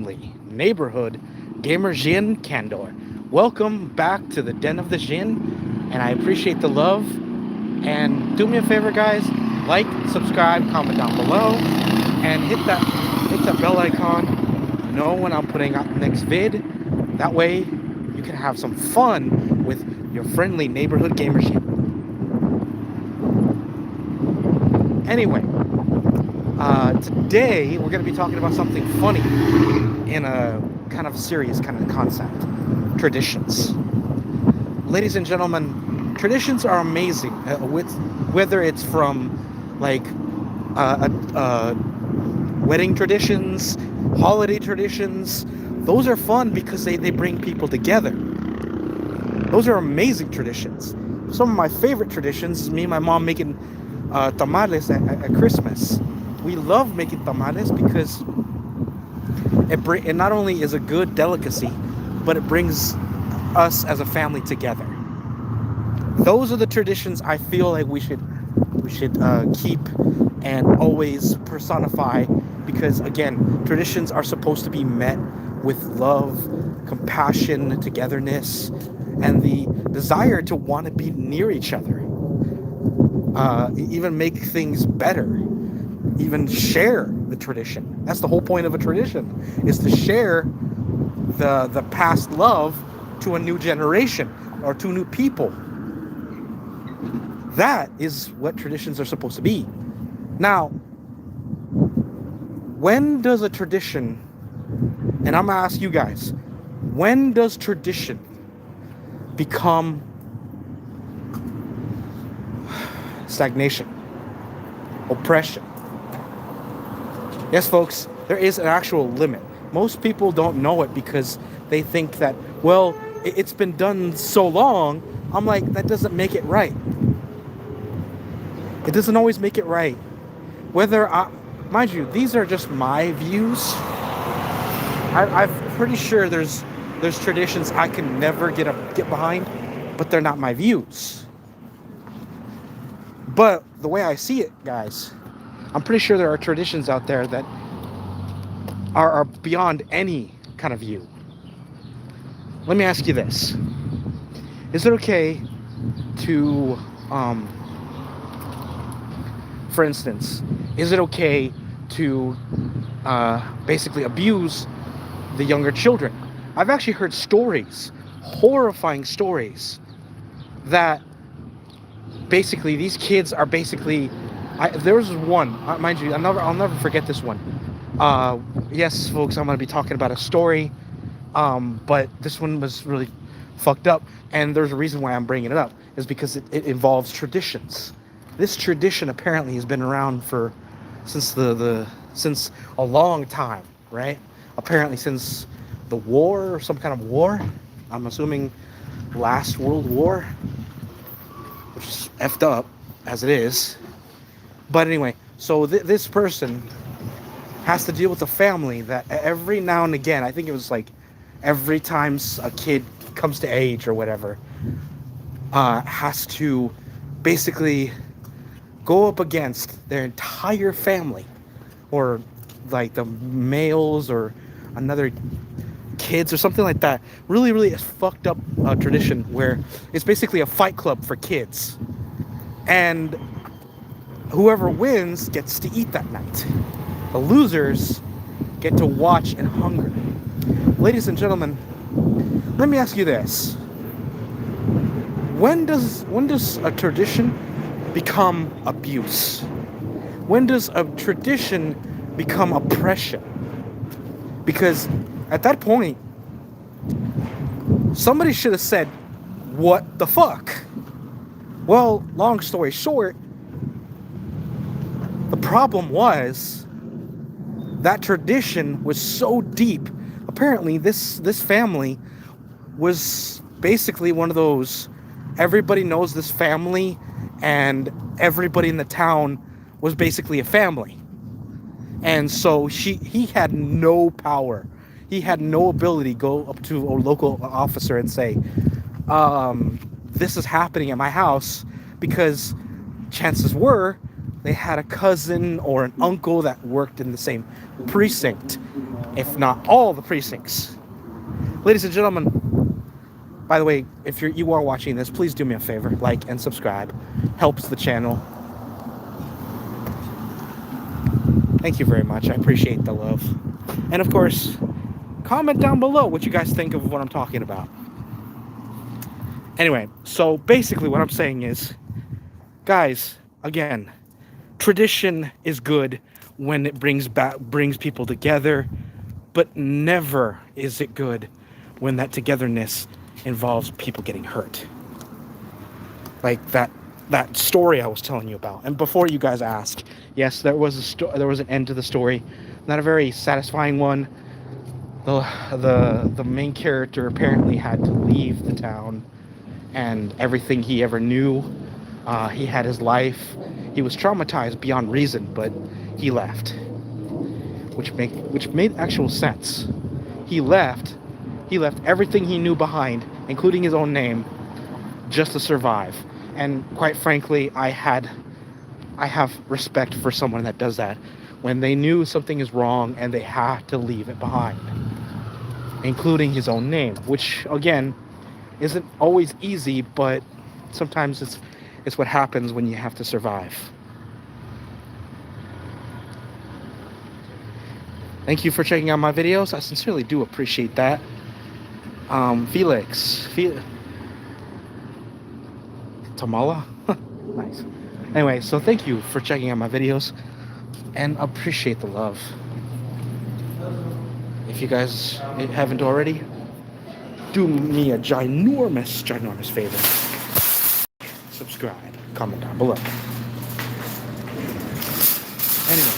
friendly neighborhood gamer Djinn Candor. Welcome back to the Den of the Djinn, and I appreciate the love. And do me a favor, guys, like, subscribe, comment down below, and hit that bell icon. Know when I'm putting out the next vid. That way, you can have some fun with your friendly neighborhood gamer Djinn. Anyway, today we're going to be talking about something funny in a kind of serious kind of concept: traditions. Ladies and gentlemen, traditions are amazing. Whether it's from like wedding traditions, holiday traditions, those are fun because they bring people together. Those are amazing traditions. Some of my favorite traditions is me and my mom making tamales at Christmas. We love making tamales because it not only is a good delicacy, but it brings us as a family together. Those are the traditions I feel like we should keep and always personify, because again, traditions are supposed to be met with love, compassion, togetherness, and the desire to want to be near each other. Even make things better, even share the tradition. That's the whole point of a tradition, is to share the past love to a new generation or to new people. That is what traditions are supposed to be. Now, when does a tradition, and I'm gonna ask you guys, when does tradition become stagnation, oppression? Yes, folks, there is an actual limit. Most people don't know it because they think that, well, it's been done so long. I'm like, that doesn't make it right. It doesn't always make it right. Mind you, these are just my views. I'm pretty sure there's traditions I can never get behind, but they're not my views. But the way I see it, guys, I'm pretty sure there are traditions out there that are beyond any kind of view. Let me ask you this: is it okay to, for instance, is it okay to basically abuse the younger children? I've actually heard stories, horrifying stories, that basically these kids are basically. There was one, mind you, I'll never forget this one. Yes, folks, I'm going to be talking about a story, but this one was really fucked up, and there's a reason why I'm bringing it up, is because it involves traditions. This tradition apparently has been around since since a long time, right? Apparently since the war, or some kind of war. I'm assuming last World War, which is effed up as it is. But anyway, so this person has to deal with a family that every now and again, I think it was like every time a kid comes to age or whatever, has to basically go up against their entire family, or like the males or another kids or something like that. Really, really a fucked up tradition where it's basically a fight club for kids. And whoever wins gets to eat that night. The losers get to watch and hunger. Ladies and gentlemen, let me ask you this: when does a tradition become abuse? When does a tradition become oppression? Because at that point, somebody should have said, "What the fuck?" Well, long story short, the problem was that tradition was so deep. Apparently, this family was basically one of those, everybody knows this family, and everybody in the town was basically a family. And so he had no power. He had no ability to go up to a local officer and say, this is happening at my house, because chances were they had a cousin or an uncle that worked in the same precinct, if not all the precincts. Ladies and gentlemen, by the way, if you are watching this, please do me a favor, like and subscribe. Helps the channel. Thank you very much. I appreciate the love. And of course, comment down below what you guys think of what I'm talking about. Anyway, so basically what I'm saying is, guys, again, tradition is good when it brings people together, but never is it good when that togetherness involves people getting hurt. Like that story I was telling you about. And before you guys ask, yes, there was an end to the story, not a very satisfying one. The main character apparently had to leave the town and everything he ever knew. He had his life. He was traumatized beyond reason, but he left, which made actual sense. He left everything he knew behind, including his own name, just to survive. And quite frankly, I have respect for someone that does that when they knew something is wrong and they have to leave it behind, including his own name, which again isn't always easy, but sometimes it's what happens when you have to survive. Thank you for checking out my videos. I sincerely do appreciate that. Felix Tamala. Nice. Anyway, so thank you for checking out my videos and appreciate the love. If you guys haven't already, do me a ginormous favor. Subscribe, comment down below. Anyway,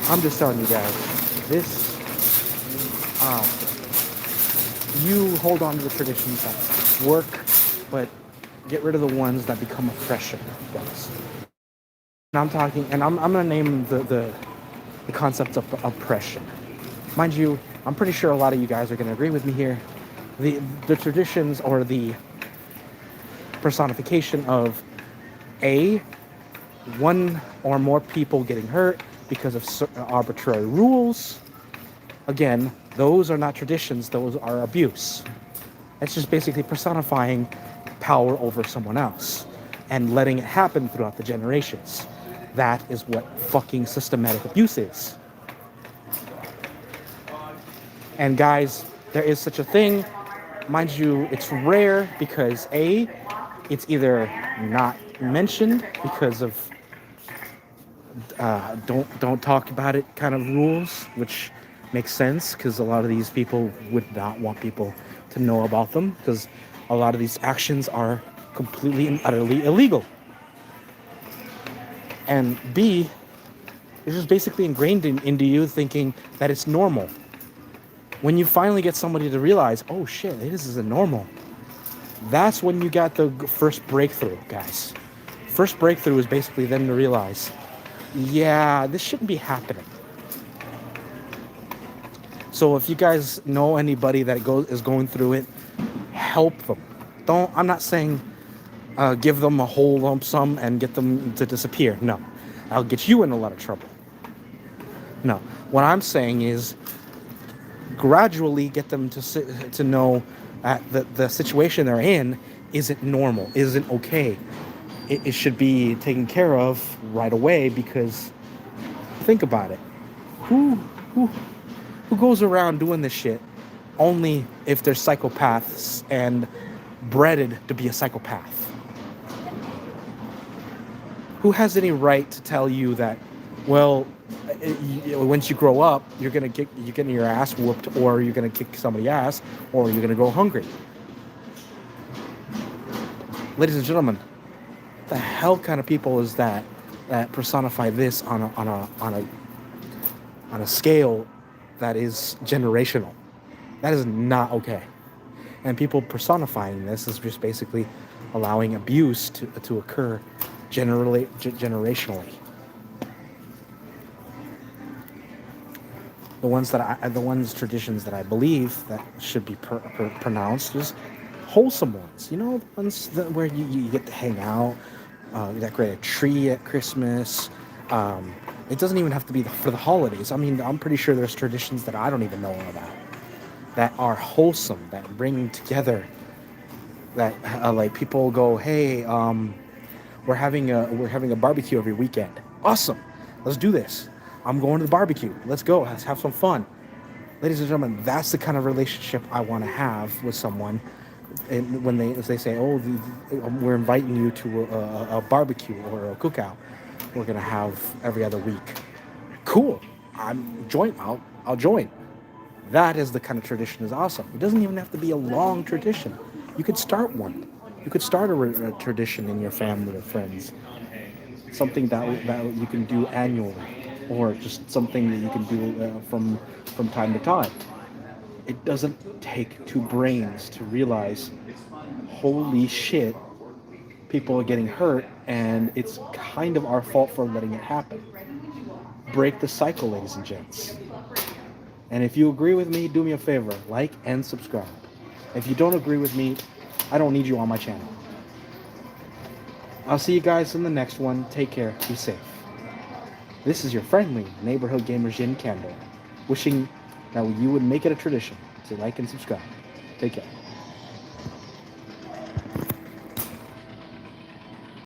I'm just telling you guys, this, you hold on to the traditions that work, but get rid of the ones that become oppression, guys. And I'm talking, and I'm gonna name the concept of oppression. Mind you, I'm pretty sure a lot of you guys are gonna agree with me here. The traditions or the personification of one or more people getting hurt because of certain arbitrary rules. Again, those are not traditions, those are abuse. It's just basically personifying power over someone else and letting it happen throughout the generations. That is what fucking systematic abuse is. And guys, there is such a thing. Mind you, it's rare because it's either not mentioned because of don't talk about it kind of rules, which makes sense because a lot of these people would not want people to know about them because a lot of these actions are completely and utterly illegal. And B, it's just basically ingrained into you thinking that it's normal. When you finally get somebody to realize, oh shit, this isn't normal, that's when you got the first breakthrough, guys. First breakthrough is basically them to realize, yeah, this shouldn't be happening. So if you guys know anybody that is going through it, help them. I'm not saying give them a whole lump sum and get them to disappear. No, I'll get you in a lot of trouble. No, what I'm saying is gradually get them to know that the situation they're in isn't normal, isn't okay. It should be taken care of right away, because think about it. Who goes around doing this shit only if they're psychopaths and bred to be a psychopath? Who has any right to tell you that, well, once you grow up, you're getting your ass whooped, or you're gonna kick somebody's ass, or you're gonna go hungry? Ladies and gentlemen, what the hell kind of people is that personify this on a scale that is generational? That is not okay. And people personifying this is just basically allowing abuse to occur generationally. The traditions that I believe that should be pronounced is wholesome ones. You know, the ones where you get to hang out, you decorate a tree at Christmas. Um, it doesn't even have to be for the holidays. I mean, I'm pretty sure there's traditions that I don't even know about that are wholesome, that bring together, that like people go, hey, we're having a barbecue every weekend. Awesome, let's do this. I'm going to the barbecue. Let's go. Let's have some fun. Ladies and gentlemen, that's the kind of relationship I want to have with someone. And when they say, "Oh, we're inviting you to a barbecue or a cookout, we're gonna have every other week." Cool. I'll join. That is the kind of tradition is awesome. It doesn't even have to be a long tradition. You could start one. You could start a tradition in your family or friends. Something that you can do annually, or just something that you can do from time to time. It doesn't take two brains to realize, holy shit, people are getting hurt, and it's kind of our fault for letting it happen. Break the cycle, ladies and gents. And if you agree with me, do me a favor, like and subscribe. If you don't agree with me, I don't need you on my channel. I'll see you guys in the next one. Take care. Be safe. This is your friendly neighborhood gamer Djinn Candle, wishing that you would make it a tradition to like and subscribe. Take care.